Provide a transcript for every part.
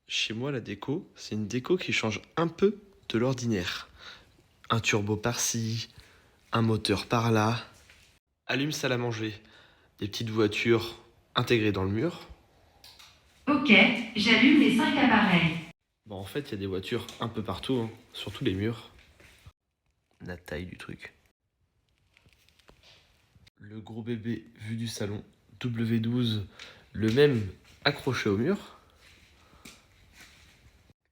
Chez moi, la déco, c'est une déco qui change un peu de l'ordinaire. Un turbo par-ci, un moteur par-là. Allume salle à manger. Des petites voitures intégrées dans le mur. Ok, j'allume les 5 appareils. Bon, en fait, il y a des voitures un peu partout, hein, sur tous les murs. La taille du truc. Le gros bébé vu du salon, W12, le même accroché au mur.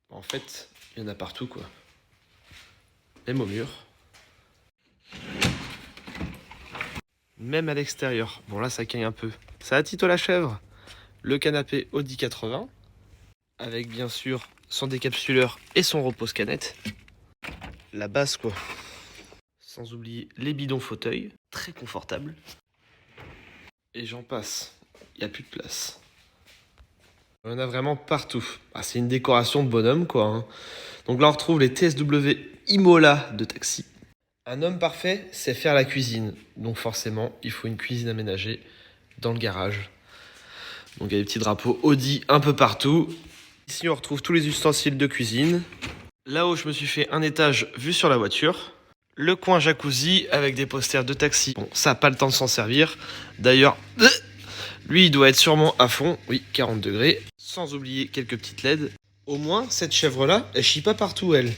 En fait, il y en a partout, quoi. Même au mur. Même à l'extérieur. Bon, là, ça caille un peu. Ça a Tito la chèvre. Le canapé Audi 80. Avec, bien sûr, son décapsuleur et son repose-canette. La base, quoi. Sans oublier les bidons fauteuils. Très confortables. Et j'en passe. Il n'y a plus de place. On en a vraiment partout. Ah, c'est une décoration de bonhomme, quoi. Hein. Donc là, on retrouve les TSW Imola de taxi. Un homme parfait, c'est faire la cuisine. Donc forcément, il faut une cuisine aménagée dans le garage. Donc il y a des petits drapeaux Audi un peu partout. Ici, on retrouve tous les ustensiles de cuisine. Là-haut, je me suis fait un étage vue sur la voiture. Le coin jacuzzi avec des posters de taxi. Bon, ça n'a pas le temps de s'en servir. D'ailleurs, lui, il doit être sûrement à fond. Oui, 40 degrés. Sans oublier quelques petites LED. Au moins, cette chèvre-là, elle chie pas partout, elle.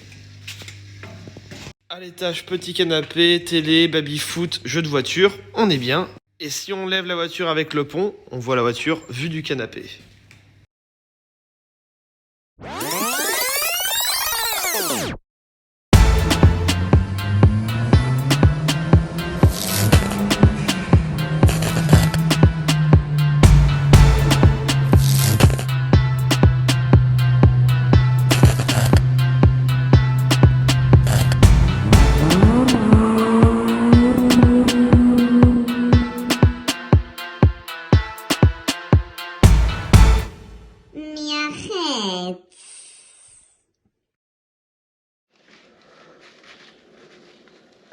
À l'étage, petit canapé, télé, baby-foot, jeu de voiture, on est bien. Et si on lève la voiture avec le pont, on voit la voiture vue du canapé.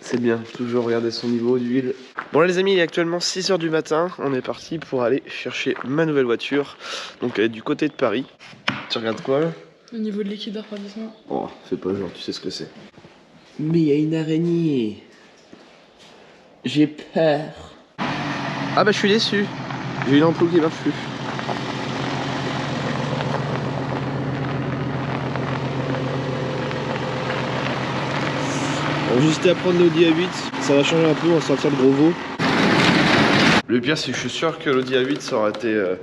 C'est bien, toujours regarder son niveau d'huile. Bon là les amis, il est actuellement 6h du matin. On est parti pour aller chercher ma nouvelle voiture. Donc elle est du côté de Paris. Tu regardes quoi là? Au niveau de l'équipe de refroidissement. Oh, fais pas genre, tu sais ce que c'est. Mais il y a une araignée. J'ai peur. Ah bah je suis déçu. J'ai une ampoule qui marche plus. On va juste à prendre l'Audi A8, ça va changer un peu, on va sortir le gros veau. Le pire c'est que je suis sûr que l'Audi A8 ça aurait été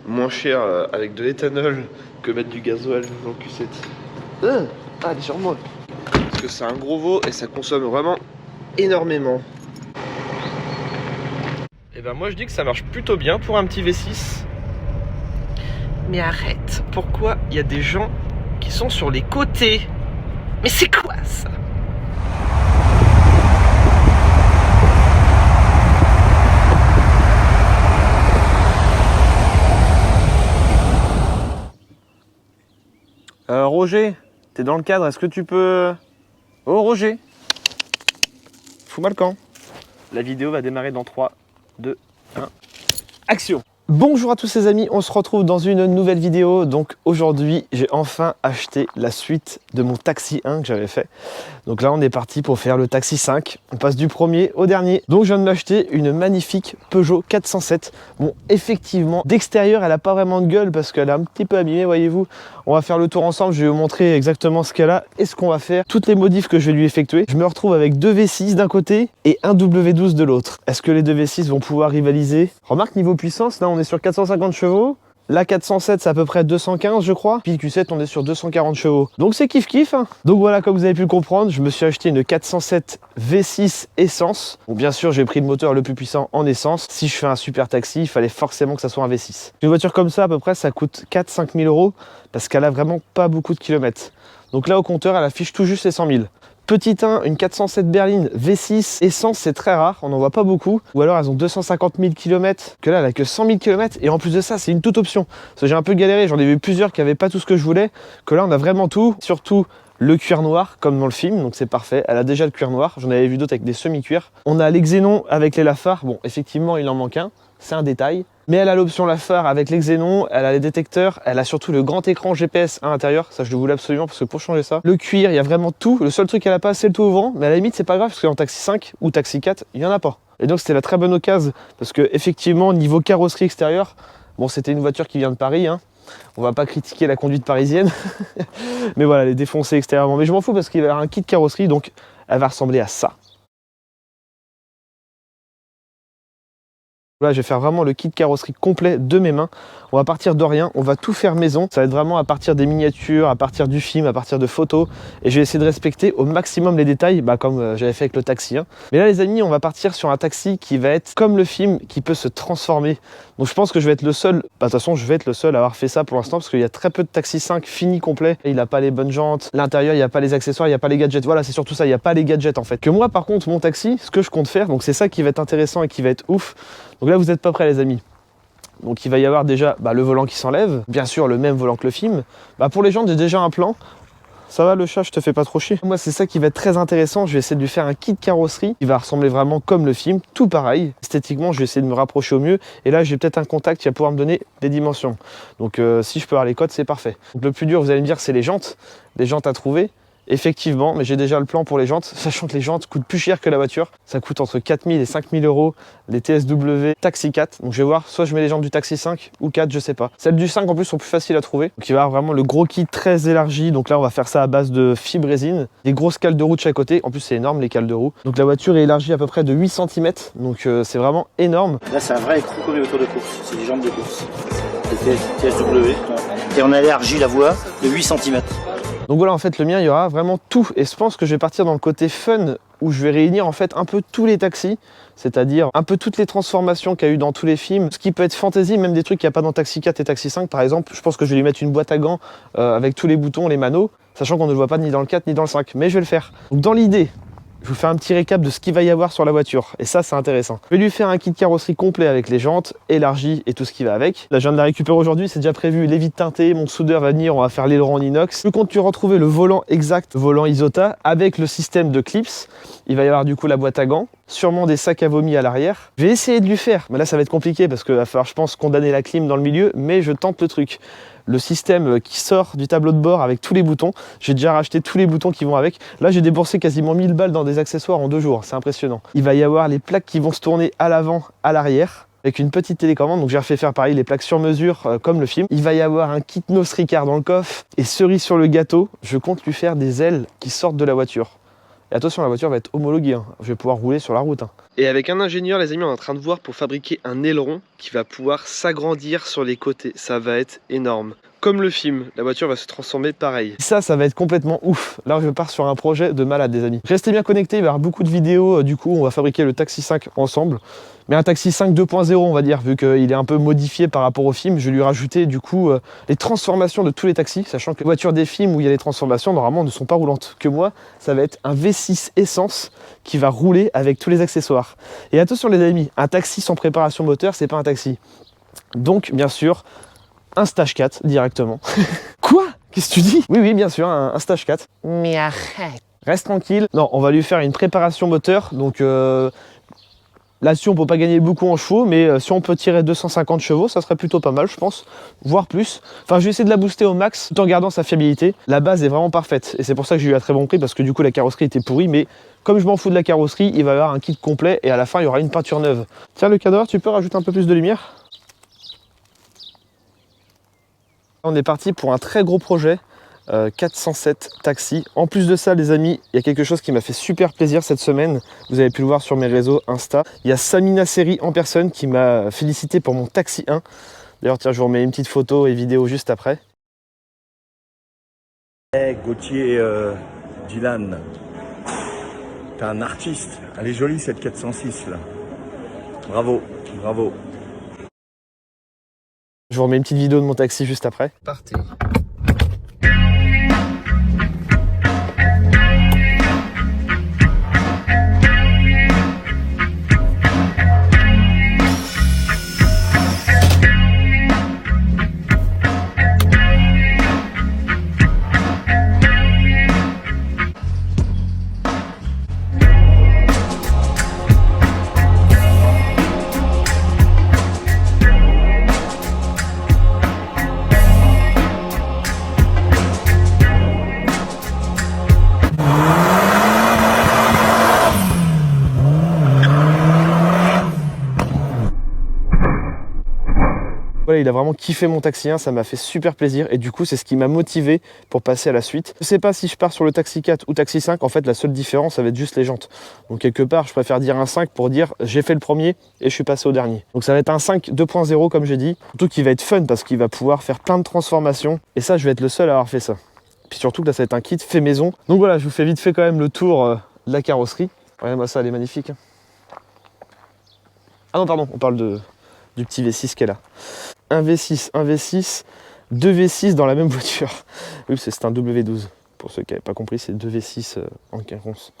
moins cher avec de l'éthanol que mettre du gasoil dans le Q7. Ah, elle est sur moi. Parce que c'est un gros veau et ça consomme vraiment énormément. Et ben moi je dis que ça marche plutôt bien pour un petit V6. Mais arrête, pourquoi il y a des gens qui sont sur les côtés? Mais c'est quoi ça? Roger, t'es dans le cadre, est-ce que tu peux... Oh Roger, fous-moi le camp. La vidéo va démarrer dans 3, 2, 1, action! Bonjour à tous les amis, on se retrouve dans une nouvelle vidéo. Donc aujourd'hui, j'ai enfin acheté la suite de mon Taxi 1 que j'avais fait. Donc là, on est parti pour faire le Taxi 5. On passe du premier au dernier. Donc je viens de m'acheter une magnifique Peugeot 407. Bon, effectivement, d'extérieur, elle n'a pas vraiment de gueule parce qu'elle est un petit peu abîmée, voyez-vous. On va faire le tour ensemble, je vais vous montrer exactement ce qu'elle a et ce qu'on va faire. Toutes les modifs que je vais lui effectuer. Je me retrouve avec deux V6 d'un côté et un W12 de l'autre. Est-ce que les deux V6 vont pouvoir rivaliser? Remarque, niveau puissance, là on est sur 450 chevaux. La 407 c'est à peu près 215 je crois. Puis le Q7 on est sur 240 chevaux. Donc c'est kiff kiff. Hein. Donc voilà, comme vous avez pu le comprendre, je me suis acheté une 407 V6 essence. Bon, bien sûr j'ai pris le moteur le plus puissant en essence. Si je fais un super taxi, il fallait forcément que ça soit un V6. Une voiture comme ça à peu près ça coûte 4-5 000 euros parce qu'elle a vraiment pas beaucoup de kilomètres. Donc là au compteur elle affiche tout juste les 100 000. Petit 1, une 407 berline V6 essence, c'est très rare, on n'en voit pas beaucoup. Ou alors elles ont 250 000 km, que là elle a que 100 000 km. Et en plus de ça, c'est une toute option. Parce que j'ai un peu galéré, j'en ai vu plusieurs qui n'avaient pas tout ce que je voulais. Que là on a vraiment tout, surtout le cuir noir comme dans le film, donc c'est parfait. Elle a déjà le cuir noir, j'en avais vu d'autres avec des semi-cuirs. On a les xénons avec les lafards, bon effectivement il en manque un. c'est un détail. Mais elle a l'option la phare avec les xénons, elle a les détecteurs, elle a surtout le grand écran GPS à l'intérieur, ça je le voulais absolument parce que pour changer ça, le cuir, il y a vraiment tout. Le seul truc qu'elle a pas, c'est le toit ouvrant, mais à la limite c'est pas grave parce qu'en Taxi 5 ou Taxi 4, il y en a pas. Et donc c'était la très bonne occasion parce que effectivement niveau carrosserie extérieure, bon c'était une voiture qui vient de Paris, hein. On va pas critiquer la conduite parisienne, mais voilà, elle est défoncée extérieurement. Mais je m'en fous parce qu'il va y avoir un kit carrosserie, donc elle va ressembler à ça. Là, je vais faire vraiment le kit carrosserie complet de mes mains. On va partir de rien, on va tout faire maison. Ça va être vraiment à partir des miniatures, à partir du film, à partir de photos. Et je vais essayer de respecter au maximum les détails, comme j'avais fait avec le taxi. Mais là, les amis, on va partir sur un taxi qui va être comme le film, qui peut se transformer. Donc je pense que je vais être le seul, de toute façon, je vais être le seul à avoir fait ça pour l'instant, parce qu'il y a très peu de Taxi 5 fini complet. Il n'a pas les bonnes jantes, l'intérieur, il n'y a pas les accessoires, il n'y a pas les gadgets. Voilà, c'est surtout ça, il n'y a pas les gadgets en fait. Que moi, par contre, mon taxi, ce que je compte faire, donc c'est ça qui va être intéressant et qui va être ouf. Donc là, vous n'êtes pas prêts, les amis. Donc il va y avoir déjà le volant qui s'enlève, bien sûr le même volant que le film. Pour les gens, j'ai déjà un plan. Ça va le chat, je te fais pas trop chier. Moi c'est ça qui va être très intéressant, je vais essayer de lui faire un kit carrosserie qui va ressembler vraiment comme le film, tout pareil. Esthétiquement je vais essayer de me rapprocher au mieux et là j'ai peut-être un contact qui va pouvoir me donner des dimensions. Donc si je peux avoir les codes c'est parfait. Donc le plus dur vous allez me dire c'est les jantes à trouver. Effectivement, mais j'ai déjà le plan pour les jantes, sachant que les jantes coûtent plus cher que la voiture. Ça coûte entre 4 000 et 5 000 euros, les TSW Taxi 4. Donc je vais voir, soit je mets les jantes du Taxi 5 ou 4, je sais pas. Celles du 5 en plus sont plus faciles à trouver. Donc il va y avoir vraiment le gros kit très élargi. Donc là on va faire ça à base de fibre résine. Des grosses cales de roue de chaque côté. En plus c'est énorme les cales de roue. Donc la voiture est élargie à peu près de 8 cm. Donc c'est vraiment énorme. Là c'est un vrai écrou comme les voitures de course. C'est des jantes de course. Les TSW. Et on a élargi la voie de 8 cm. Donc voilà, en fait, le mien, il y aura vraiment tout. Et je pense que je vais partir dans le côté fun, où je vais réunir en fait un peu tous les taxis, c'est-à-dire un peu toutes les transformations qu'il y a eu dans tous les films. Ce qui peut être fantasy, même des trucs qu'il n'y a pas dans Taxi 4 et Taxi 5, par exemple. Je pense que je vais lui mettre une boîte à gants avec tous les boutons, les manos, sachant qu'on ne le voit pas ni dans le 4 ni dans le 5. Mais je vais le faire. Donc dans l'idée, je vous fais un petit récap de ce qu'il va y avoir sur la voiture. Et ça, c'est intéressant. Je vais lui faire un kit carrosserie complet avec les jantes, élargies et tout ce qui va avec. Là, je viens de la récupérer aujourd'hui. C'est déjà prévu. Les vitres teintées. Mon soudeur va venir. On va faire l'aileron en inox. Je compte lui retrouver le volant exact, volant Isota, avec le système de clips. Il va y avoir du coup la boîte à gants. Sûrement des sacs à vomi à l'arrière. Je vais essayer de lui faire. Mais là, ça va être compliqué parce qu'il va falloir, je pense, condamner la clim dans le milieu. Mais je tente le truc. Le système qui sort du tableau de bord avec tous les boutons. J'ai déjà racheté tous les boutons qui vont avec. Là, j'ai déboursé quasiment 1000 balles dans des accessoires en 2 jours. C'est impressionnant. Il va y avoir les plaques qui vont se tourner à l'avant, à l'arrière, avec une petite télécommande. Donc j'ai refait faire pareil, les plaques sur mesure, comme le film. Il va y avoir un kit Nos Ricard dans le coffre. Et cerise sur le gâteau, je compte lui faire des ailes qui sortent de la voiture. Et attention, la voiture va être homologuée, hein. Je vais pouvoir rouler sur la route. Et avec un ingénieur, les amis, on est en train de voir pour fabriquer un aileron qui va pouvoir s'agrandir sur les côtés. Ça va être énorme. Comme le film, la voiture va se transformer pareil. Ça va être complètement ouf. Là, je pars sur un projet de malade, les amis. Restez bien connectés, il va y avoir beaucoup de vidéos. Du coup, on va fabriquer le Taxi 5 ensemble. Mais un Taxi 5 2.0, on va dire, vu qu'il est un peu modifié par rapport au film. Je vais lui rajouter, du coup, les transformations de tous les taxis, sachant que les voitures des films où il y a les transformations, normalement, ne sont pas roulantes. Que moi, ça va être un V6 essence qui va rouler avec tous les accessoires. Et attention, les amis, un taxi sans préparation moteur, c'est pas un taxi. Donc, bien sûr, un stage 4 directement. Quoi? Qu'est-ce que tu dis? Oui, bien sûr, un stage 4. Mais arrête. Reste tranquille. Non, on va lui faire une préparation moteur. Donc là-dessus, on peut pas gagner beaucoup en chevaux, mais si on peut tirer 250 chevaux, ça serait plutôt pas mal, je pense, voire plus. Enfin, je vais essayer de la booster au max, tout en gardant sa fiabilité. La base est vraiment parfaite, et c'est pour ça que j'ai eu un très bon prix, parce que du coup, la carrosserie était pourrie, mais comme je m'en fous de la carrosserie, il va y avoir un kit complet, et à la fin, il y aura une peinture neuve. Tiens, le cadreur, tu peux rajouter un peu plus de lumière? On est parti pour un très gros projet, 407 taxis. En plus de ça, les amis, il y a quelque chose qui m'a fait super plaisir cette semaine. Vous avez pu le voir sur mes réseaux Insta. Il y a Samina Seri en personne qui m'a félicité pour mon Taxi 1. D'ailleurs, tiens, je vous remets une petite photo et vidéo juste après. Hey, Gauthier Dylan, t'es un artiste. Elle est jolie cette 406 là. Bravo, bravo. Je vous remets une petite vidéo de mon taxi juste après. Partez. voilà, il a vraiment kiffé mon Taxi 1, ça m'a fait super plaisir et du coup c'est ce qui m'a motivé pour passer à la suite. Je sais pas si je pars sur le Taxi 4 ou Taxi 5, en fait la seule différence ça va être juste les jantes. Donc quelque part je préfère dire un 5 pour dire j'ai fait le premier et je suis passé au dernier. Donc ça va être un 5 2.0 comme j'ai dit, surtout qu'il va être fun parce qu'il va pouvoir faire plein de transformations et ça je vais être le seul à avoir fait ça. Puis surtout que là ça va être un kit fait maison. Donc voilà, je vous fais vite fait quand même le tour de la carrosserie. Regardez-moi ça, elle est magnifique. Ah non pardon, on parle du petit V6 qu'elle a. Un V6, deux V6 dans la même voiture. Oui, c'est un W12. Pour ceux qui n'avaient pas compris, c'est deux V6 en quinconce.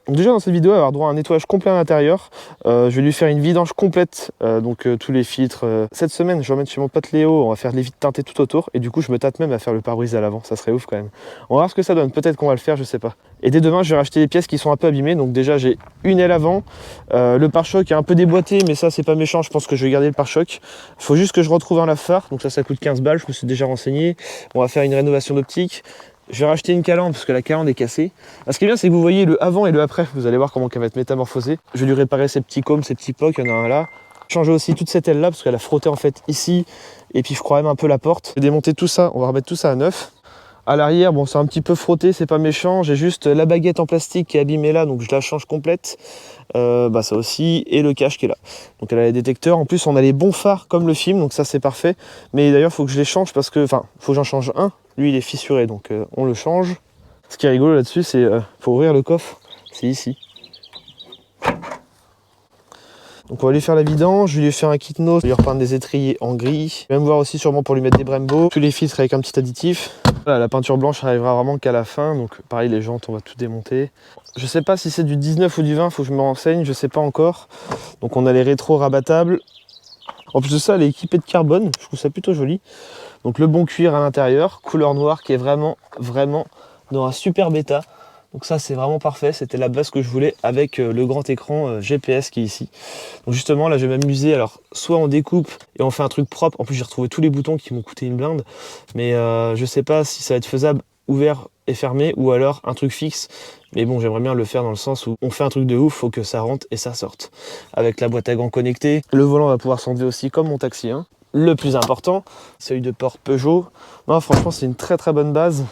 Donc déjà dans cette vidéo, elle va avoir droit à un nettoyage complet à l'intérieur. Je vais lui faire une vidange complète, tous les filtres. Cette semaine, je vais remettre chez mon pote Léo, on va faire des vitres teintées tout autour. Et du coup, je me tâte même à faire le pare-brise à l'avant. Ça serait ouf quand même. On va voir ce que ça donne. Peut-être qu'on va le faire, je sais pas. Et dès demain, je vais racheter des pièces qui sont un peu abîmées. Donc déjà, j'ai une aile avant. Le pare-choc est un peu déboîté, mais ça, c'est pas méchant. Je pense que je vais garder le pare-choc. Il faut juste que je retrouve un lave-phare. Donc ça coûte 15 balles. Je me suis déjà renseigné. On va faire une rénovation d'optique. Je vais racheter une calandre parce que la calandre est cassée. Ce qui est bien, c'est que vous voyez le avant et le après. Vous allez voir comment elle va être métamorphosée. Je vais lui réparer ses petits cômes, ses petits pocs. Il y en a un là. Changer aussi toute cette aile là parce qu'elle a frotté en fait ici. Et puis je crois même un peu la porte. Je vais démonter tout ça. On va remettre tout ça à neuf. À l'arrière, bon, c'est un petit peu frotté, c'est pas méchant. J'ai juste la baguette en plastique qui est abîmée là, donc je la change complète. Ça aussi, et le cache qui est là. Donc elle a les détecteurs. En plus, on a les bons phares comme le film, donc ça c'est parfait. Mais d'ailleurs, il faut que je les change parce que, enfin, faut que j'en change un. Lui, il est fissuré, donc on le change. Ce qui est rigolo là-dessus, c'est pour ouvrir le coffre, c'est ici. Donc on va lui faire la vidange, je vais lui faire un kit nose, je vais lui repeindre des étriers en gris. Je vais même voir aussi sûrement pour lui mettre des Brembo, tous les filtres avec un petit additif. Voilà, la peinture blanche arrivera vraiment qu'à la fin, donc pareil les jantes on va tout démonter. Je sais pas si c'est du 19 ou du 20, faut que je me renseigne, je sais pas encore. Donc on a les rétros rabattables. En plus de ça elle est équipée de carbone, je trouve ça plutôt joli. Donc le bon cuir à l'intérieur, couleur noire qui est vraiment dans un super bêta. Donc ça c'est vraiment parfait, c'était la base que je voulais avec le grand écran GPS qui est ici. Donc justement là je vais m'amuser, alors soit on découpe et on fait un truc propre, en plus j'ai retrouvé tous les boutons qui m'ont coûté une blinde, mais je sais pas si ça va être faisable ouvert et fermé ou alors un truc fixe. Mais bon j'aimerais bien le faire dans le sens où on fait un truc de ouf, faut que ça rentre et ça sorte. Avec la boîte à gants connectée, le volant va pouvoir s'enlever aussi comme mon Taxi 1. Le plus important, seuil de porte Peugeot. Non franchement c'est une très bonne base.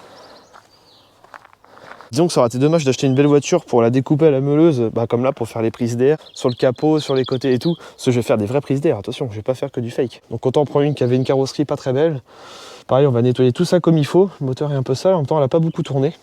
Disons que ça aurait été dommage d'acheter une belle voiture pour la découper à la meuleuse, comme là pour faire les prises d'air, sur le capot, sur les côtés et tout. Parce que je vais faire des vraies prises d'air, attention, je vais pas faire que du fake. Donc autant prendre une qui avait une carrosserie pas très belle. Pareil, on va nettoyer tout ça comme il faut. Le moteur est un peu sale, en même temps elle a pas beaucoup tourné.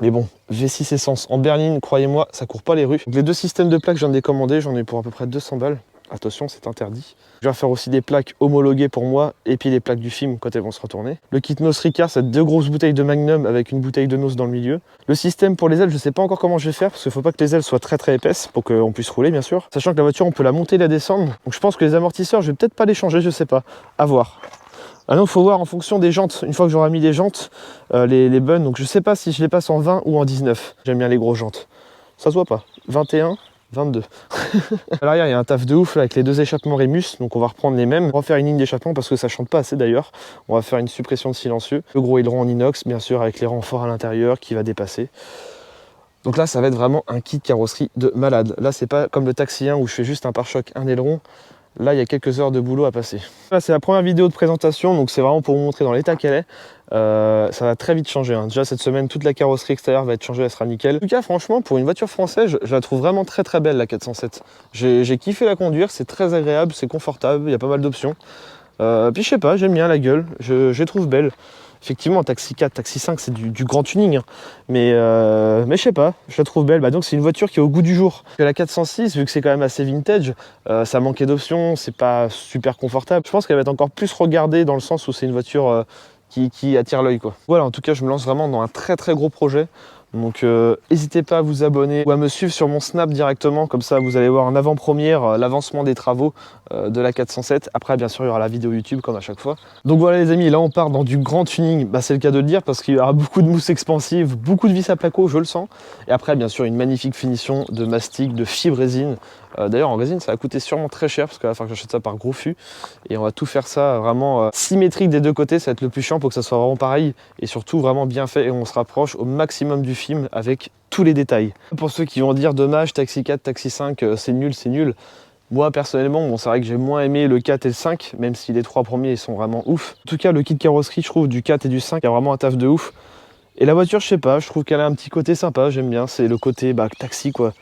Mais bon, V6 essence en berline, croyez-moi, ça court pas les rues. Donc les deux systèmes de plaques, je viens de les commander, j'en ai pour à peu près 200 balles. Attention, c'est interdit. Je vais faire aussi des plaques homologuées pour moi et puis les plaques du film quand elles vont se retourner. Le kit nose Ricard, c'est 2 grosses bouteilles de Magnum avec une bouteille de nose dans le milieu. Le système pour les ailes, je sais pas encore comment je vais faire parce qu'il faut pas que les ailes soient très épaisses pour qu'on puisse rouler bien sûr. Sachant que la voiture, on peut la monter et la descendre. Donc je pense que les amortisseurs, je vais peut-être pas les changer, je sais pas. À voir. Ah non, il faut voir en fonction des jantes. Une fois que j'aurai mis les jantes, les bonnes, donc je sais pas si je les passe en 20 ou en 19. J'aime bien les grosses jantes. Ça se voit pas. 21. 22. À l'arrière, il y a un taf de ouf là, avec les deux échappements Remus, donc on va reprendre les mêmes. On va refaire une ligne d'échappement parce que ça chante pas assez d'ailleurs. On va faire une suppression de silencieux. Le gros aileron en inox, bien sûr, avec les renforts à l'intérieur qui va dépasser. Donc là, ça va être vraiment un kit carrosserie de malade. Là, c'est pas comme le Taxi 1 où je fais juste un pare-choc, un aileron. Là, il y a quelques heures de boulot à passer. Là, c'est la première vidéo de présentation, donc c'est vraiment pour vous montrer dans l'état qu'elle est. Ça va très vite changer. Déjà, cette semaine, toute la carrosserie extérieure va être changée, elle sera nickel. En tout cas, franchement, pour une voiture française, je la trouve vraiment très belle, la 407. J'ai kiffé la conduire, c'est très agréable, c'est confortable, il y a pas mal d'options. Puis je sais pas, j'aime bien la gueule, je les trouve belle. Effectivement, Taxi 4, Taxi 5, c'est du grand tuning. Hein. Mais je sais pas, je la trouve belle. Donc c'est une voiture qui est au goût du jour. La 406, vu que c'est quand même assez vintage, ça manquait d'options, c'est pas super confortable. Je pense qu'elle va être encore plus regardée dans le sens où c'est une voiture qui attire l'œil, quoi. Voilà, en tout cas, je me lance vraiment dans un très gros projet. Donc n'hésitez pas à vous abonner ou à me suivre sur mon Snap directement, comme ça vous allez voir en avant-première l'avancement des travaux de la 407. Après bien sûr il y aura la vidéo YouTube comme à chaque fois. Donc voilà les amis, là on part dans du grand tuning, c'est le cas de le dire parce qu'il y aura beaucoup de mousse expansive, beaucoup de vis à placo, je le sens. Et après bien sûr une magnifique finition de mastic, de fibre résine. D'ailleurs en résine ça va coûter sûrement très cher parce qu'il va falloir que j'achète ça par gros fût. Et on va tout faire ça vraiment symétrique des deux côtés, ça va être le plus chiant pour que ça soit vraiment pareil. Et surtout vraiment bien fait et on se rapproche au maximum du film avec tous les détails. Pour ceux qui vont dire dommage, Taxi 4, Taxi 5, c'est nul, Moi personnellement, bon, c'est vrai que j'ai moins aimé le 4 et le 5, même si les 3 premiers ils sont vraiment ouf. En tout cas, le kit carrosserie, je trouve, du 4 et du 5, il y a vraiment un taf de ouf. Et la voiture, je sais pas, je trouve qu'elle a un petit côté sympa, j'aime bien, c'est le côté taxi quoi.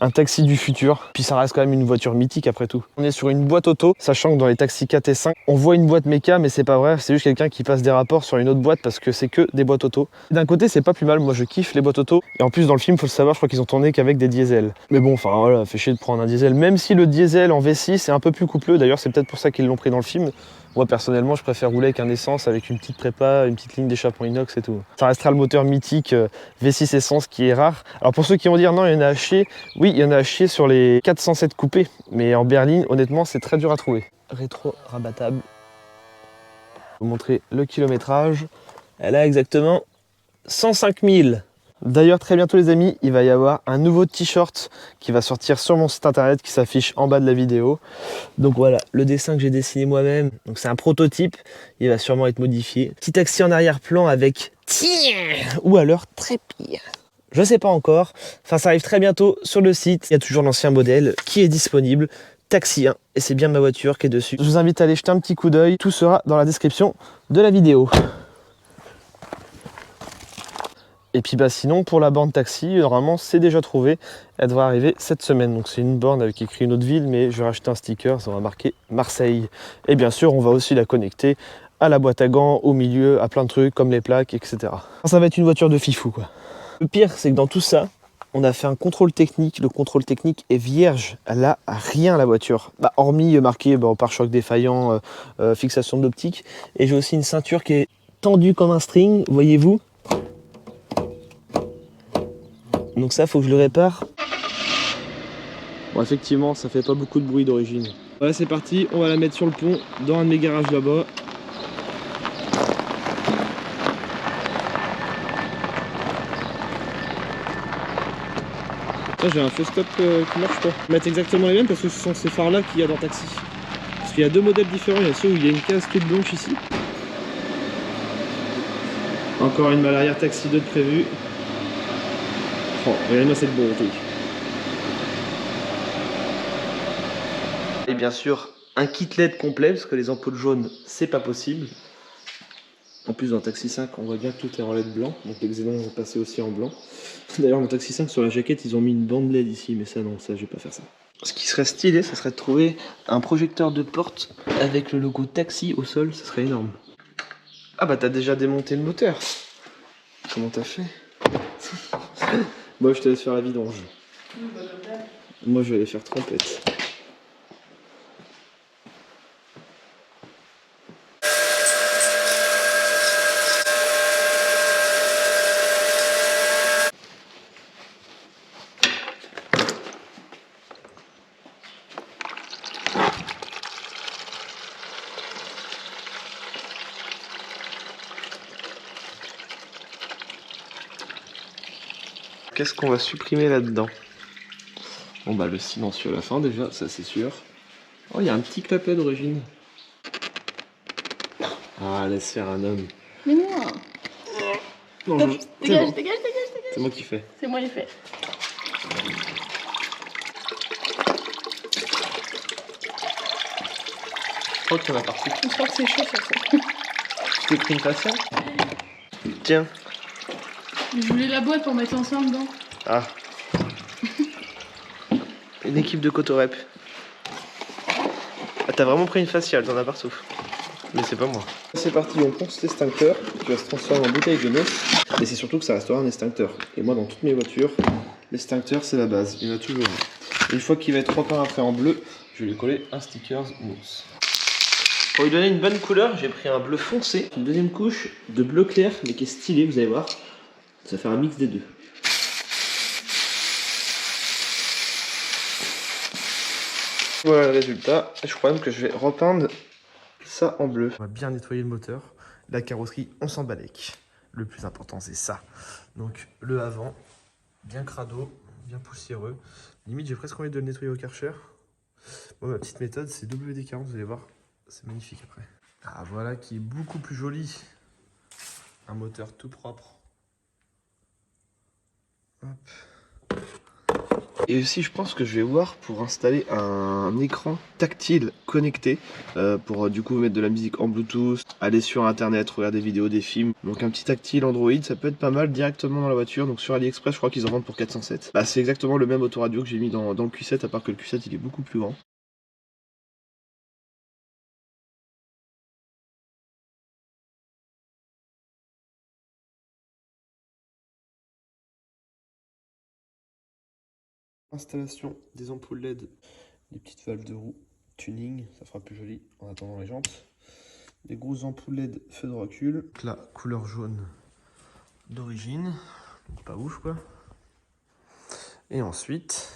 Un taxi du futur, puis ça reste quand même une voiture mythique après tout. On est sur une boîte auto, sachant que dans les taxis 4 et 5, on voit une boîte méca, mais c'est pas vrai, c'est juste quelqu'un qui passe des rapports sur une autre boîte parce que c'est que des boîtes auto. D'un côté, c'est pas plus mal, moi je kiffe les boîtes auto, et en plus dans le film, faut le savoir, je crois qu'ils ont tourné qu'avec des diesels. Mais bon, enfin voilà, fait chier de prendre un diesel, même si le diesel en V6 est un peu plus coupleux, d'ailleurs c'est peut-être pour ça qu'ils l'ont pris dans le film. Moi personnellement, je préfère rouler avec un essence, avec une petite prépa, une petite ligne d'échappement inox et tout. Ça restera le moteur mythique V6 essence qui est rare. Alors pour ceux qui vont dire non, il y en a à chier, oui, il y en a à chier sur les 407 coupés, mais en berline, honnêtement, c'est très dur à trouver. Rétro rabattable. Je vais vous montrer le kilométrage. Elle a exactement 105 000. D'ailleurs, très bientôt les amis, il va y avoir un nouveau t-shirt qui va sortir sur mon site internet qui s'affiche en bas de la vidéo. Donc voilà, le dessin que j'ai dessiné moi-même. Donc c'est un prototype, il va sûrement être modifié. Petit taxi en arrière-plan avec tiens ou alors trépied. Je sais pas encore. Enfin, ça arrive très bientôt sur le site. Il y a toujours l'ancien modèle qui est disponible. Taxi 1, et c'est bien ma voiture qui est dessus. Je vous invite à aller jeter un petit coup d'œil. Tout sera dans la description de la vidéo. Et puis sinon pour la borne taxi, normalement c'est déjà trouvé, elle devrait arriver cette semaine. Donc c'est une borne avec écrit une autre ville, mais je vais racheter un sticker, ça va marquer Marseille. Et bien sûr on va aussi la connecter à la boîte à gants, au milieu, à plein de trucs comme les plaques, etc. Ça va être une voiture de fifou quoi. Le pire c'est que dans tout ça, on a fait un contrôle technique, le contrôle technique est vierge, elle a rien la voiture. Hormis marqué pare-choc défaillant, fixation d'optique. Et j'ai aussi une ceinture qui est tendue comme un string, voyez-vous. Donc ça, faut que je le répare. Bon, effectivement, ça fait pas beaucoup de bruit d'origine. Voilà, c'est parti. On va la mettre sur le pont, dans un de mes garages là-bas. J'ai un faux stop qui marche pas. On va mettre exactement les mêmes parce que ce sont ces phares-là qu'il y a dans Taxi. Parce qu'il y a deux modèles différents. Il y a ceux où il y a une case toute blanche ici. Encore une malle arrière Taxi 2 de prévu. Oh, regardez-moi cette beauté. Et bien sûr, un kit LED complet, parce que les ampoules jaunes, c'est pas possible. En plus, dans le Taxi 5, on voit bien que tout est en LED blanc, donc les xénons vont passer aussi en blanc. D'ailleurs, dans le Taxi 5, sur la jaquette, ils ont mis une bande LED ici, mais ça, non, ça, je vais pas faire ça. Ce qui serait stylé, ça serait de trouver un projecteur de porte avec le logo Taxi au sol, ça serait énorme. Ah bah, t'as déjà démonté le moteur. Comment t'as fait? Moi je te laisse faire la vidange. Moi je vais aller faire trompette. Qu'est-ce qu'on va supprimer là-dedans? Bon le silencieux à la fin déjà, ça c'est sûr. Oh, il y a un petit clapet d'origine. Ah, laisse faire un homme. Mais non. Non, Dégage. C'est moi qui fais. C'est moi qui fais. Je crois que t'en as parti. Je crois que c'est chaud sur ça. Tu t'es pris une faciale? Tiens. Je voulais la boîte pour mettre l'enceinte dedans. Ah. Une équipe de Cotorep. Ah, t'as vraiment pris une faciale, t'en as partout. Mais c'est pas moi. C'est parti, on ponce l'extincteur qui va se transformer en bouteille de neuf. Et c'est surtout que ça restera un extincteur. Et moi, dans toutes mes voitures, l'extincteur c'est la base. Il y en a toujours un. Une fois qu'il va être repeint après en bleu, je vais lui coller un sticker mousse. Pour lui donner une bonne couleur, j'ai pris un bleu foncé, une deuxième couche de bleu clair, mais qui est stylé, vous allez voir. Ça fait un mix des deux. Voilà le résultat. Je crois même que je vais repeindre ça en bleu. On va bien nettoyer le moteur. La carrosserie, on s'en balèque. Le plus important, c'est ça. Donc le avant, bien crado, bien poussiéreux. Limite, j'ai presque envie de le nettoyer au Karcher. Moi, ma petite méthode, c'est WD-40, vous allez voir. C'est magnifique après. Ah, voilà qui est beaucoup plus joli. Un moteur tout propre. Hop. Et aussi je pense que je vais voir pour installer un écran tactile connecté pour du coup mettre de la musique en Bluetooth, aller sur internet, regarder des vidéos, des films. Donc un petit tactile Android, ça peut être pas mal directement dans la voiture. Donc sur AliExpress je crois qu'ils en vendent pour 407. Bah c'est exactement le même autoradio que j'ai mis dans le Q7, à part que le Q7 il est beaucoup plus grand. Installation des ampoules LED, des petites valves de roue, tuning, ça fera plus joli en attendant les jantes. Des grosses ampoules LED feu de recul. Donc là, couleur jaune d'origine, donc pas ouf quoi. Et ensuite,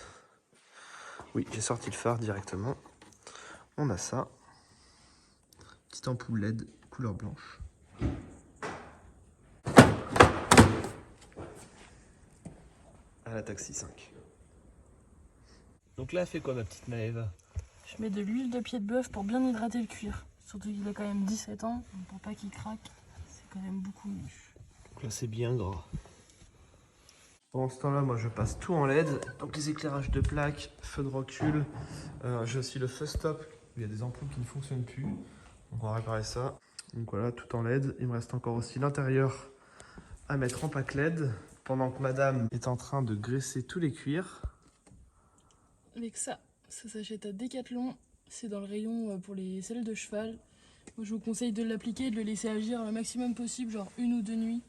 oui, j'ai sorti le phare directement. On a ça, petite ampoule LED couleur blanche. À la Taxi 5. Donc là, elle fait quoi ma petite Maëva? Je mets de l'huile de pied de bœuf pour bien hydrater le cuir. Surtout qu'il a quand même 17 ans, donc pour pas qu'il craque, c'est quand même beaucoup mieux. Donc là, c'est bien gras. Pendant ce temps-là, moi, je passe tout en LED. Donc les éclairages de plaque, feu de recul. J'ai aussi le feu stop. Il y a des ampoules qui ne fonctionnent plus. Donc on va réparer ça. Donc voilà, tout en LED. Il me reste encore aussi l'intérieur à mettre en pack LED. Pendant que madame est en train de graisser tous les cuirs. Avec ça s'achète à Decathlon. C'est dans le rayon pour les selles de cheval. Moi, je vous conseille de l'appliquer et de le laisser agir le maximum possible, genre 1 ou 2 nuits.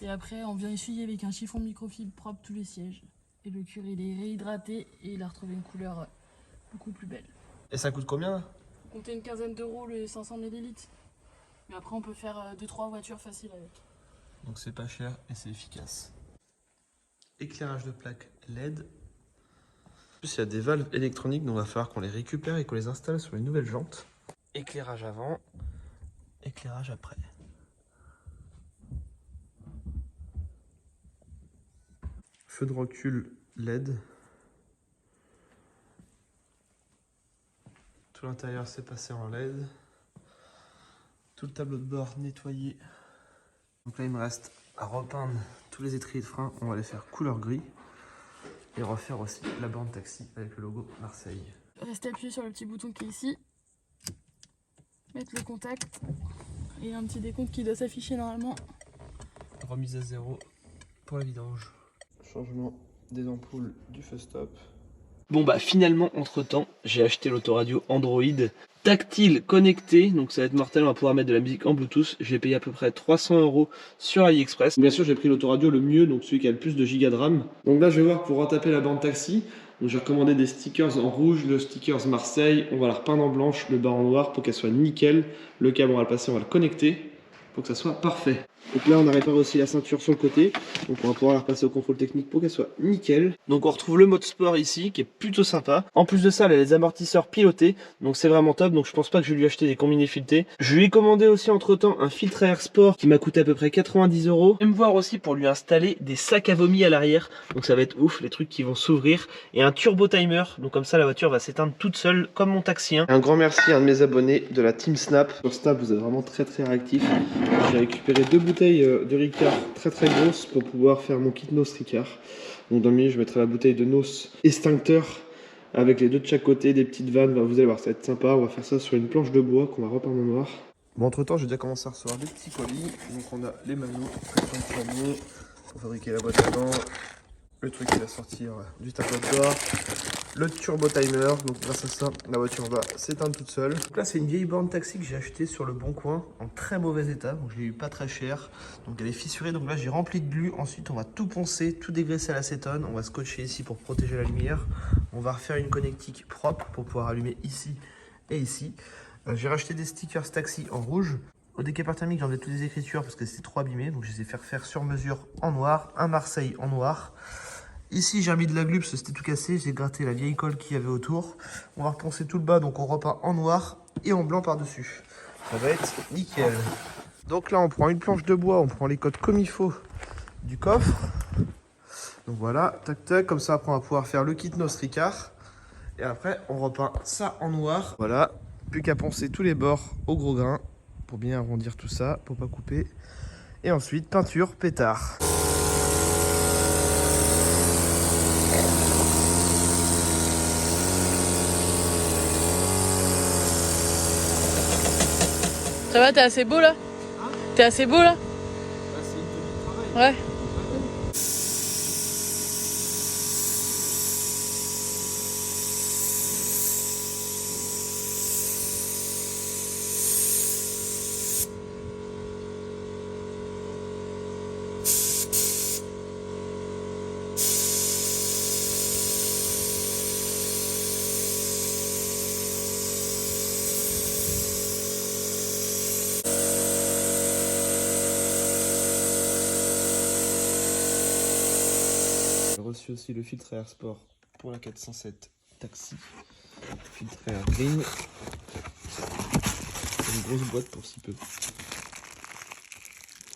Et après, on vient essuyer avec un chiffon microfibre propre tous les sièges. Et le cuir, il est réhydraté et il a retrouvé une couleur beaucoup plus belle. Et ça coûte combien là? Comptez une quinzaine d'euros le 500 ml. Mais après, on peut faire 2-3 voitures faciles avec. Donc c'est pas cher et c'est efficace. Éclairage de plaque LED. En plus, il y a des valves électroniques, donc il va falloir qu'on les récupère et qu'on les installe sur les nouvelles jantes. Éclairage avant, éclairage après. Feu de recul LED. Tout l'intérieur s'est passé en LED. Tout le tableau de bord nettoyé. Donc là, il me reste à repeindre tous les étriers de frein. On va les faire couleur gris. Et refaire aussi la borne taxi avec le logo Marseille. Restez appuyé sur le petit bouton qui est ici. Mettre le contact. Et un petit décompte qui doit s'afficher normalement. Remise à 0 pour la vidange. Changement des ampoules du feu stop. Bon bah finalement entre temps j'ai acheté l'autoradio Android tactile connecté, donc ça va être mortel, on va pouvoir mettre de la musique en Bluetooth. J'ai payé à peu près 300 € sur AliExpress. Bien sûr j'ai pris l'autoradio le mieux, donc celui qui a le plus de gigas de RAM. Donc là je vais voir pour retaper la bande taxi. Donc j'ai recommandé des stickers en rouge, le stickers Marseille, on va la repeindre en blanche, le bas en noir pour qu'elle soit nickel. Le câble on va le passer, on va le connecter pour que ça soit parfait. Donc là on a réparé aussi la ceinture sur le côté, donc on va pouvoir la repasser au contrôle technique pour qu'elle soit nickel. Donc on retrouve le mode sport ici qui est plutôt sympa. En plus de ça elle a les amortisseurs pilotés, donc c'est vraiment top, donc je pense pas que je vais lui acheter des combinés filetés. Je lui ai commandé aussi entre temps un filtre à air sport qui m'a coûté à peu près 90 €. Je vais me voir aussi pour lui installer des sacs à vomi à l'arrière, donc ça va être ouf, les trucs qui vont s'ouvrir, et un turbo timer, donc comme ça la voiture va s'éteindre toute seule comme mon taxi. Un grand merci à un de mes abonnés de la Team Snap. Sur Snap vous êtes vraiment très réactifs. J'ai récupéré 2 bouteilles de Ricard très grosses pour pouvoir faire mon kit Nos Ricard. Donc dans le milieu je mettrai la bouteille de Nos extincteur avec les deux de chaque côté, des petites vannes. Vous allez voir, ça va être sympa. On va faire ça sur une planche de bois qu'on va repeindre en noir. Bon, entre temps j'ai déjà commencé à recevoir des petits colis. Donc on a les manos, pression de piano pour fabriquer la boîte à dents, le truc qui va sortir du tableau de bord, le turbo timer, donc grâce à ça la voiture va s'éteindre toute seule. Donc là c'est une vieille borne taxi que j'ai achetée sur le Bon Coin en très mauvais état, donc je l'ai eu pas très cher, donc elle est fissurée, donc là j'ai rempli de glu. Ensuite on va tout poncer, tout dégraisser à l'acétone, on va scotcher ici pour protéger la lumière, on va refaire une connectique propre pour pouvoir allumer ici et ici. J'ai racheté des stickers taxi en rouge. Au décapeur thermique j'ai enlevé toutes les écritures parce que c'était trop abîmé, donc je les ai fait faire sur mesure en noir, un Marseille en noir. Ici j'ai remis de la glu parce que c'était tout cassé, j'ai gratté la vieille colle qu'il y avait autour. On va reponcer tout le bas, donc on repeint en noir et en blanc par dessus. Ça va être nickel. Donc là on prend une planche de bois, on prend les codes comme il faut du coffre. Donc voilà, tac tac, comme ça après on va pouvoir faire le kit Nos Ricard. Et après on repeint ça en noir. Voilà, plus qu'à poncer tous les bords au gros grain pour bien arrondir tout ça, pour pas couper. Et ensuite peinture pétard. Ça va, t'es assez beau là? T'es assez beau là? c'est une tenue de travail. Ouais. J'ai reçu aussi le filtre Air Sport pour la 407 Taxi. Filtre Air Green. Une grosse boîte pour si peu.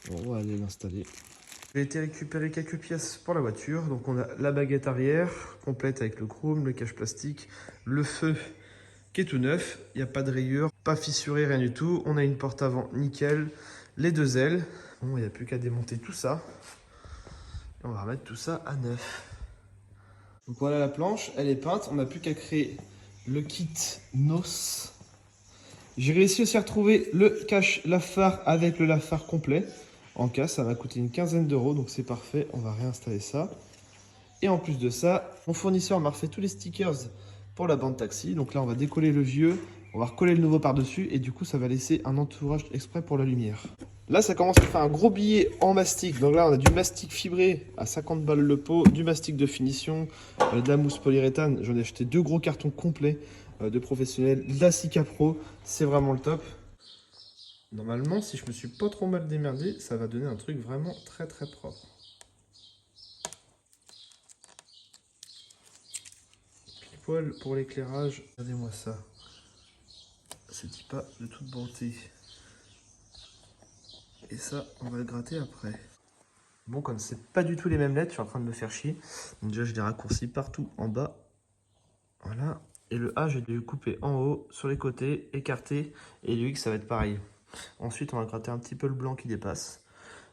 Bon, on va aller l'installer. J'ai été récupérer quelques pièces pour la voiture. Donc on a la baguette arrière, complète avec le chrome, le cache plastique, le feu qui est tout neuf. Il n'y a pas de rayures, pas fissuré, rien du tout. On a une porte avant nickel, les deux ailes. Bon, il n'y a plus qu'à démonter tout ça. Et on va remettre tout ça à neuf. Donc voilà la planche, elle est peinte. On n'a plus qu'à créer le kit NOS. J'ai réussi aussi à retrouver le cache lave-phare avec le lave-phare complet. En cas, ça m'a coûté une quinzaine d'euros, donc c'est parfait. On va réinstaller ça. Et en plus de ça, mon fournisseur m'a refait tous les stickers pour la bande taxi. Donc là, on va décoller le vieux, on va recoller le nouveau par-dessus. Et du coup, ça va laisser un entourage exprès pour la lumière. Là, ça commence à faire un gros billet en mastic. Donc là, on a du mastic fibré à 50 balles le pot, du mastic de finition, de la mousse polyuréthane. J'en ai acheté 2 gros cartons complets de professionnels, de la Sika Pro. C'est vraiment le top. Normalement, si je me suis pas trop mal démerdé, ça va donner un truc vraiment très très propre. Pile poil pour l'éclairage. Regardez-moi ça. C'est pas de toute beauté. Et ça, on va le gratter après. Bon, comme c'est pas du tout les mêmes lettres, je suis en train de me faire chier. Donc déjà, je les raccourcis partout en bas. Voilà. Et le A, je vais le couper en haut, sur les côtés, écarté. Et le X, ça va être pareil. Ensuite, on va gratter un petit peu le blanc qui dépasse.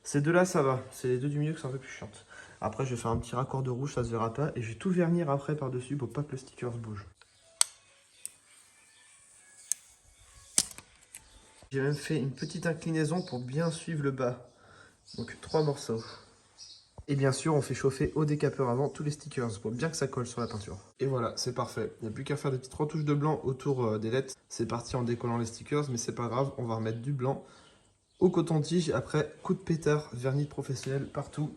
Ces deux-là, ça va. C'est les deux du milieu qui sont un peu plus chiantes. Après, je vais faire un petit raccord de rouge, ça se verra pas. Et je vais tout vernir après par-dessus pour pas que le sticker se bouge. J'ai même fait une petite inclinaison pour bien suivre le bas. Donc 3 morceaux. Et bien sûr, on fait chauffer au décapeur avant tous les stickers pour bien que ça colle sur la peinture. Et voilà, c'est parfait. Il n'y a plus qu'à faire des petites retouches de blanc autour des lettres. C'est parti en décollant les stickers, mais c'est pas grave, on va remettre du blanc au coton-tige. Après, coup de pétard, vernis professionnel partout.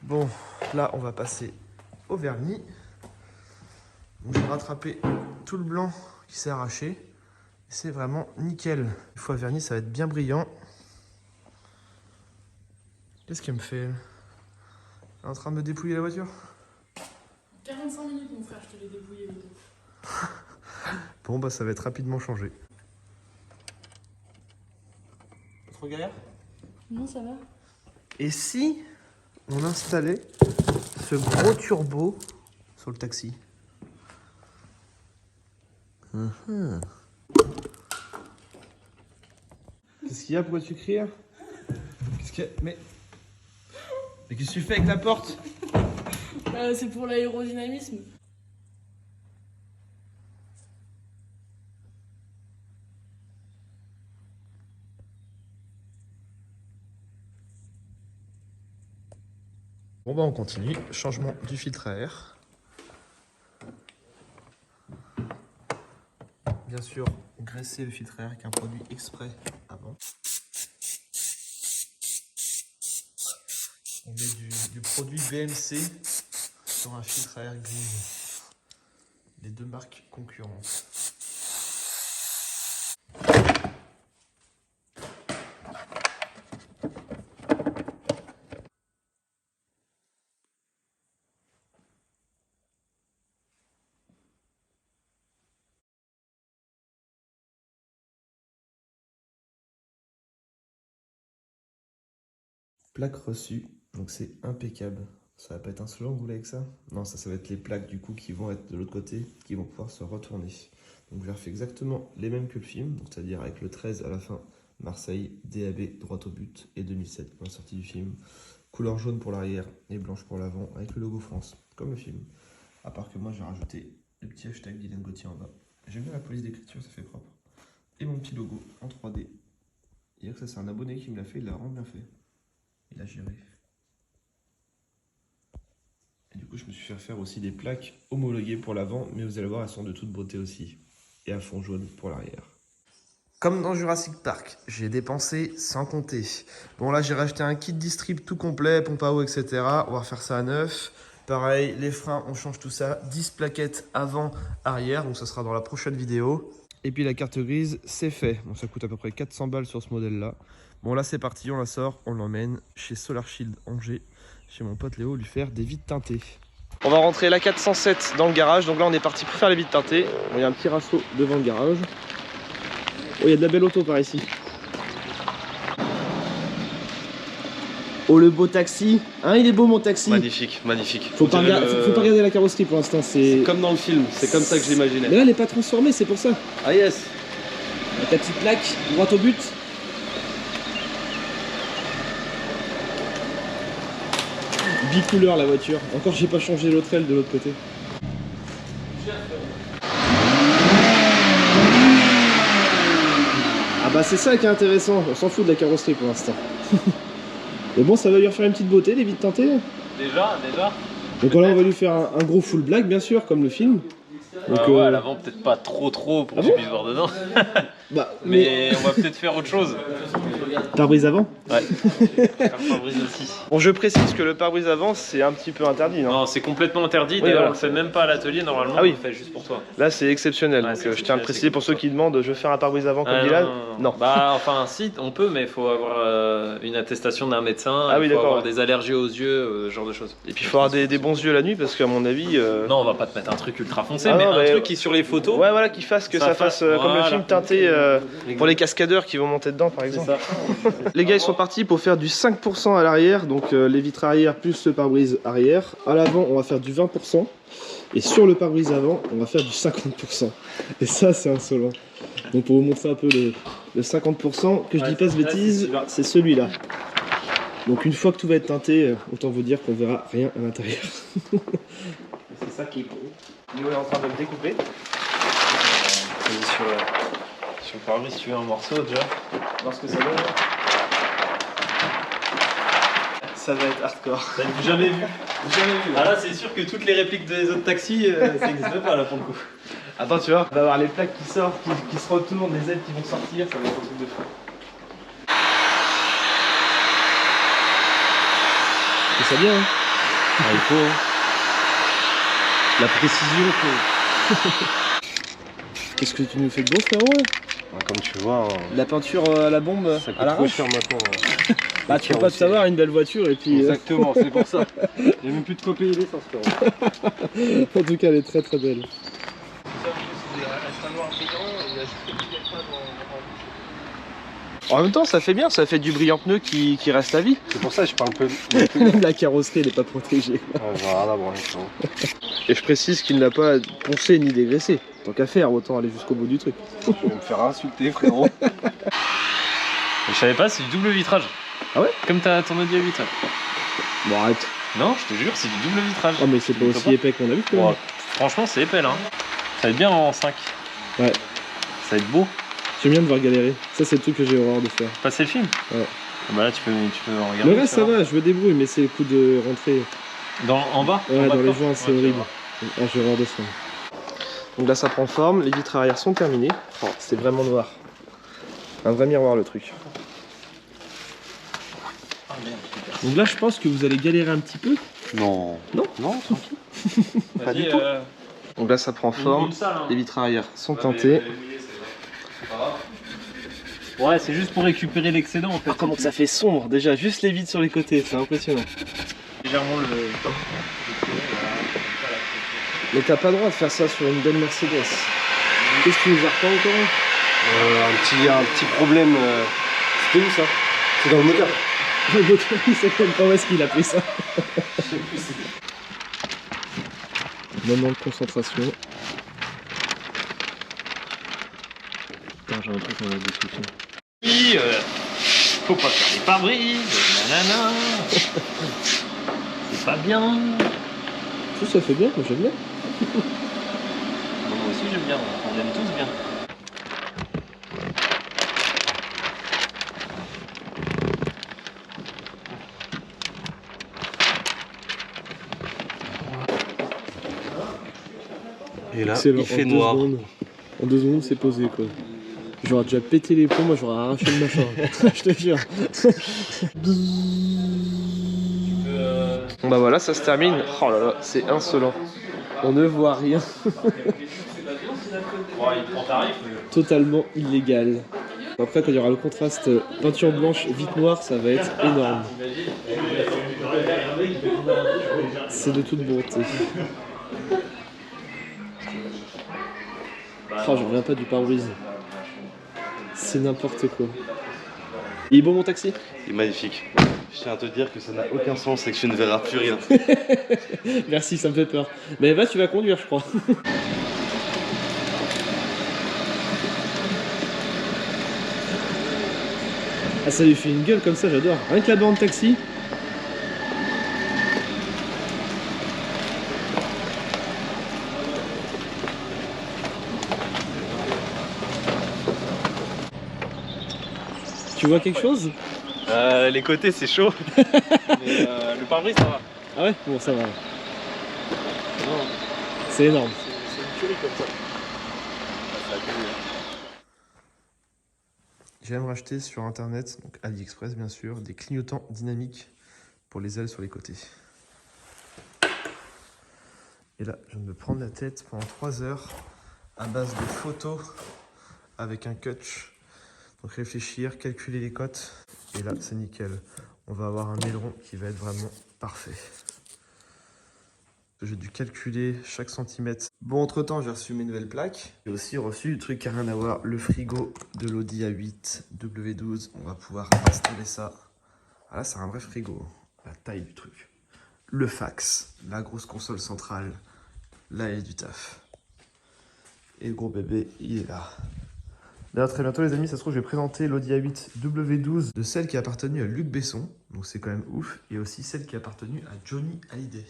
Bon, là, on va passer au vernis. Donc, j'ai rattrapé tout le blanc qui s'est arraché. C'est vraiment nickel. Une fois verni, ça va être bien brillant. Qu'est-ce qu'elle me fait, elle ? Elle est en train de me dépouiller la voiture ? 45 minutes, mon frère, je te l'ai débrouillé les deux. Bon, bah ça va être rapidement changé. Pas trop galère ? Non, ça va. Et si on installait ce gros turbo sur le taxi ? Qu'est-ce qu'il y a ? Pourquoi tu cries ? Qu'est-ce qu'il y a ? Mais qu'est-ce que tu fais avec la porte ? C'est pour l'aérodynamisme. Bon bah on continue, changement du filtre à air. Bien sûr, graisser le filtre à air avec un produit exprès avant. On met du produit BMC sur un filtre à air green. Les deux marques concurrentes. Plaque reçue, donc c'est impeccable. Ça va pas être un seul angle avec ça? Non, ça va être les plaques du coup qui vont être de l'autre côté, qui vont pouvoir se retourner. Donc je refais exactement les mêmes que le film, c'est-à-dire avec le 13 à la fin, Marseille, DAB, droit au but, et 2007 pour la sortie du film. Couleur jaune pour l'arrière et blanche pour l'avant, avec le logo France, comme le film. À part que moi j'ai rajouté le petit hashtag Dylan Gauthier en bas. J'aime bien la police d'écriture, ça fait propre. et mon petit logo en 3D. Et que ça c'est un abonné qui me l'a fait, il l'a vraiment bien fait. Il a géré. Et du coup je me suis fait faire aussi des plaques homologuées pour l'avant, mais vous allez voir elles sont de toute beauté aussi. Et à fond jaune pour l'arrière. Comme dans Jurassic Park, j'ai dépensé sans compter. Bon là j'ai racheté un kit distrib tout complet, pompe à eau, etc. On va refaire ça à neuf. Pareil, les freins, on change tout ça. 10 plaquettes avant, arrière, donc ça sera dans la prochaine vidéo. Et puis la carte grise, c'est fait. Bon, ça coûte à peu près 400 balles sur ce modèle-là. Bon là c'est parti, on la sort, on l'emmène chez Solar Shield Angers, chez mon pote Léo, lui faire des vitres teintées. On va rentrer la 407 dans le garage, donc là on est parti pour faire les vitres teintées. Bon, il y a un petit raceau devant le garage. Oh, il y a de la belle auto par ici. Oh, le beau taxi. Hein, il est beau mon taxi. Magnifique, magnifique. Faut pas regarder la carrosserie pour l'instant. C'est comme dans le film, c'est comme ça que je l'imaginais. Mais là, elle n'est pas transformée, c'est pour ça. Ah yes. Avec ta petite plaque, droite au but. Bicouleur la voiture. Encore, j'ai pas changé l'autre aile de l'autre côté. Ah bah c'est ça qui est intéressant, on s'en fout de la carrosserie pour l'instant. Mais bon, ça va lui refaire une petite beauté, les vitres teintées. Déjà. Donc là on va lui faire un gros full black bien sûr, comme le film. Donc, ouais, à l'avant peut-être pas trop pour que tu puisses voir dedans. Bah, mais on va peut-être faire autre chose. Pare-brise avant. Ouais. Pare-brise aussi. Bon, je précise que le pare-brise avant c'est un petit peu interdit, non? Non, c'est complètement interdit. D'ailleurs, voilà. on le fait même pas à l'atelier normalement. Ah oui. On le fait juste pour toi. Là c'est exceptionnel, Ouais, donc c'est je tiens à le préciser pour ceux qui cool. demandent, je veux faire un pare-brise avant comme Dylan. Non. Bah enfin si, on peut, mais il faut avoir une attestation d'un médecin. Ah oui, il faut d'accord, avoir ouais. des allergies aux yeux, ce genre de choses. Et puis il faut avoir des bons yeux la nuit parce qu'à mon avis. Non, on va pas te mettre un truc ultra foncé, Ah mais non, un mais- truc qui sur les photos. Ouais, voilà, qu'il fasse que ça fasse comme le voilà. film teinté pour les cascadeurs qui vont monter dedans par C'est exemple. ça. Les gars ils sont partis pour faire du 5% à l'arrière, donc les vitres arrière plus le pare-brise arrière. À l'avant on va faire du 20% et sur le pare-brise avant on va faire du 50%. Et ça c'est insolent. Donc pour vous montrer un peu le 50%, que je dis pas de bêtises, c'est celui-là. Donc une fois que tout va être teinté, autant vous dire qu'on verra rien à l'intérieur. C'est ça qui est beau. Nous on est en train de le découper. Sur le pare-brise, tu veux un morceau déjà. Voir ce que ça donne. Ça va être hardcore. Jamais vu. Ah là, c'est sûr que toutes les répliques des autres taxis, ça n'existe pas là pour le coup. Attends, tu vois, on va avoir les plaques qui sortent, qui se retournent, les ailes qui vont sortir, ça va être un truc de fou. C'est ça bien, hein? Ah, il faut. La précision, quoi. Qu'est-ce que tu nous fais de beau, frérot? Comme tu vois, La peinture à la bombe, ça à la coûte trop cher maintenant. Bah, tu peux pas te savoir une belle voiture et puis. Exactement, c'est pour ça. J'ai même plus de quoi payer l'essence, frérot. En tout cas, elle est très très belle. En même temps, ça fait bien, ça fait du brillant pneu qui reste à vie. C'est pour ça que je parle peu. Même la carrosserie, elle n'est pas protégée. Et je précise qu'il n'a pas poncé ni dégraissé. Tant qu'à faire, autant aller jusqu'au bout du truc. Je vais me faire insulter, frérot. Je savais pas, c'est du double vitrage. Ah ouais? Comme ton Audi A8. Bon, arrête. Non, je te jure, c'est du double vitrage. Oh, mais c'est pas aussi épais qu'on a vu quand même. Bon, franchement, c'est épais là. Ça va être bien en 5. Ouais. Ça va être beau. J'aime bien de voir galérer. Ça, c'est le truc que j'ai horreur de faire. Passer le film. Ouais. Bah là, tu peux en regarder. Le reste, ça va, je me débrouille, mais c'est le coup de rentrer. En bas Ouais, en bas dans de les porte. joints, c'est Ouais, horrible. Ah, j'ai horreur de ça. Donc là, ça prend forme. Les vitres arrière sont terminées. Oh, c'est vraiment noir. Un vrai miroir, le truc. Donc là, je pense que vous allez galérer un petit peu. Non. Non. Non, tranquille. Pas du tout. Donc là, ça prend forme. Les vitres arrière sont teintées. Ouais, c'est juste pour récupérer l'excédent en fait. Ah, comment que ça fait sombre déjà, juste les vitres sur les côtés, c'est impressionnant. Légèrement le. Mais t'as pas le droit de faire ça sur une belle Mercedes. Qu'est-ce que tu nous as pas encore? Un petit problème. C'était où ça? C'est dans le moteur. Le moteur, il sait même pas où est-ce qu'il a pris ça. Moment de concentration. Putain, j'ai un truc qu'on a des soucis. Oui, faut pas faire les pare-brises, nanana. C'est pas bien. Tout ça fait bien, moi j'aime bien. Moi aussi j'aime bien, on aime tous bien. Et là, Excellent. il fait En noir. En 2 secondes, c'est posé quoi. J'aurais déjà pété les plombs, moi j'aurais arraché le machin. Je te jure. Bon bah voilà, ça se termine. Oh là là, c'est insolent. On ne voit rien. Totalement illégal. Après, quand il y aura le contraste peinture blanche, vitre noire, ça va être énorme. C'est de toute bonté. Oh, j'en reviens pas du pare-brise. C'est n'importe quoi. Il est bon mon taxi? Il est magnifique. Je tiens à te dire que ça n'a aucun sens et que tu ne verras plus rien. Merci, ça me fait peur. Mais va, tu vas conduire, je crois. Ah, ça lui fait une gueule comme ça, j'adore. Rien que la bande taxi. Tu vois quelque chose? Les côtés c'est chaud. Mais le pare-brise ça va. Ah ouais? Bon, ça va. C'est énorme. C'est une tuerie comme ça. J'ai même racheté sur internet, donc AliExpress bien sûr, des clignotants dynamiques pour les ailes sur les côtés. Et là, je viens de me prendre la tête pendant 3 heures à base de photos avec un catch. Donc réfléchir, calculer les cotes. Et là, c'est nickel. On va avoir un aileron qui va être vraiment parfait. J'ai dû calculer chaque centimètre. Bon, entre-temps, j'ai reçu mes nouvelles plaques. J'ai aussi reçu du truc qui n'a rien à voir, le frigo de l'Audi A8 W12. On va pouvoir installer ça. Ah là, c'est un vrai frigo. La taille du truc. Le fax, la grosse console centrale. Là, il y a du taf. Et le gros bébé, il est là. D'ailleurs, très bientôt, les amis, ça se trouve, je vais présenter l'Audi A8 W12 de celle qui a appartenu à Luc Besson. Donc, c'est quand même ouf. Et aussi celle qui a appartenu à Johnny Hallyday.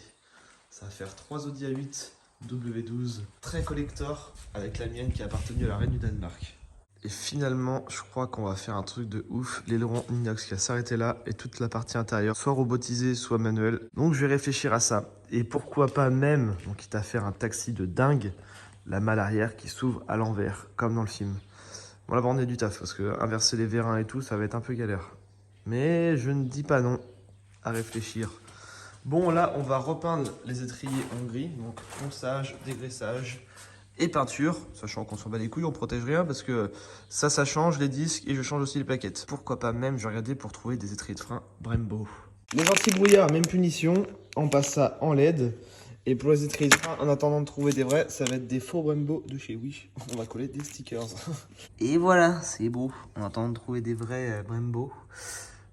Ça va faire 3 Audi A8 W12 très collector avec la mienne qui a appartenu à la reine du Danemark. Et finalement, je crois qu'on va faire un truc de ouf. L'aileron inox qui va s'arrêter là et toute la partie intérieure, soit robotisée, soit manuelle. Donc je vais réfléchir à ça. Et pourquoi pas même, donc quitte à faire un taxi de dingue, la malle arrière qui s'ouvre à l'envers, comme dans le film. Bon, là, on est du taf parce que inverser les vérins et tout, ça va être un peu galère. Mais je ne dis pas non à réfléchir. Bon, là, on va repeindre les étriers en gris. Donc, ponçage, dégraissage et peinture. Sachant qu'on s'en bat les couilles, on protège rien parce que ça change les disques et je change aussi les plaquettes. Pourquoi pas même, je regardais pour trouver des étriers de frein Brembo. Les anti-brouillard, même punition. On passe ça en LED. Et pour les étriers de frein, en attendant de trouver des vrais, ça va être des faux Brembo de chez Wish. On va coller des stickers. Et voilà, c'est beau. En attendant de trouver des vrais Brembo.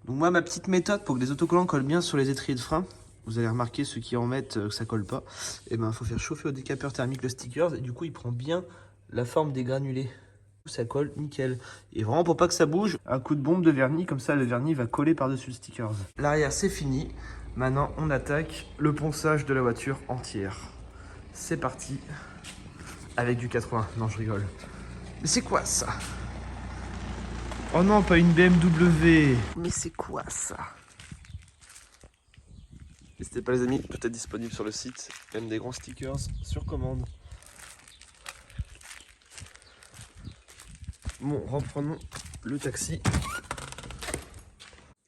Donc moi, ma petite méthode pour que les autocollants collent bien sur les étriers de frein, vous allez remarquer ceux qui en mettent que ça colle pas, et ben il faut faire chauffer au décapeur thermique le sticker et du coup il prend bien la forme des granulés. Ça colle nickel. Et vraiment pour pas que ça bouge, un coup de bombe de vernis, comme ça le vernis va coller par-dessus le sticker. L'arrière c'est fini. Maintenant on attaque le ponçage de la voiture entière. C'est parti. Avec du 80. Non je rigole. Mais c'est quoi ça? Oh non, pas une BMW. Mais c'est quoi ça? N'hésitez pas les amis, tout est disponible sur le site, même des grands stickers sur commande. Bon, reprenons le taxi.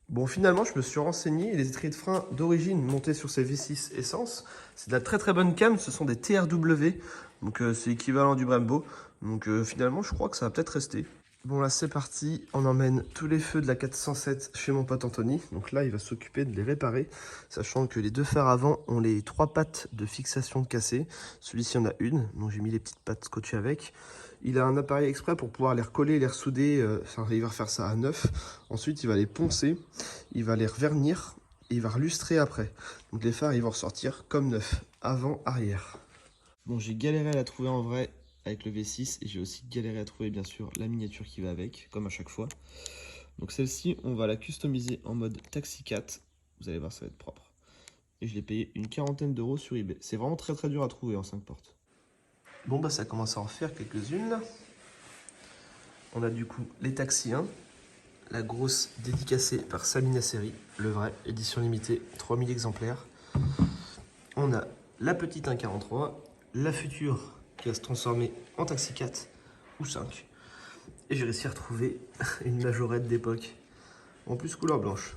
Bon, finalement, je me suis renseigné, les étriers de frein d'origine montés sur ces V6 essence, c'est de la très très bonne cam, ce sont des TRW, donc c'est l'équivalent du Brembo, donc finalement, je crois que ça va peut-être rester. Bon là c'est parti, on emmène tous les feux de la 407 chez mon pote Anthony. Donc là il va s'occuper de les réparer, sachant que les deux phares avant ont les 3 pattes de fixation de cassé. Celui-ci en a une, donc j'ai mis les petites pattes scotchées avec. Il a un appareil exprès pour pouvoir les recoller, les ressouder, il va refaire ça à neuf. Ensuite il va les poncer, il va les revernir et il va relustrer après. Donc les phares ils vont ressortir comme neuf, avant, arrière. Bon j'ai galéré à la trouver en vrai avec le V6 et j'ai aussi galéré à trouver bien sûr la miniature qui va avec, comme à chaque fois. Donc celle-ci, on va la customiser en mode Taxi 4. Vous allez voir, ça va être propre. Et je l'ai payé une 40aine d'euros sur eBay. C'est vraiment très très dur à trouver en 5 portes. Bon bah ça commence à en faire quelques-unes. On a du coup les Taxi 1, la grosse dédicacée par Samina Seri, le vrai, édition limitée, 3000 exemplaires. On a la petite 1.43, la future qui va se transformer en Taxi 4 ou 5. Et j'ai réussi à retrouver une majorette d'époque, en plus couleur blanche.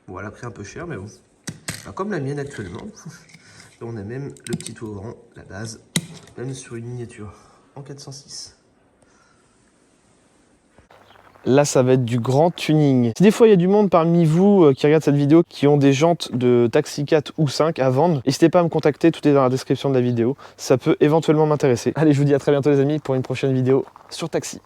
Bon, elle a pris un peu cher, mais bon. Alors, comme la mienne actuellement. Et on a même le petit tout ouvrant, la base, même sur une miniature en 406. Là, ça va être du grand tuning. Si des fois il y a du monde parmi vous qui regarde cette vidéo qui ont des jantes de Taxi 4 ou 5 à vendre, n'hésitez pas à me contacter, tout est dans la description de la vidéo. Ça peut éventuellement m'intéresser. Allez, je vous dis à très bientôt les amis pour une prochaine vidéo sur Taxi.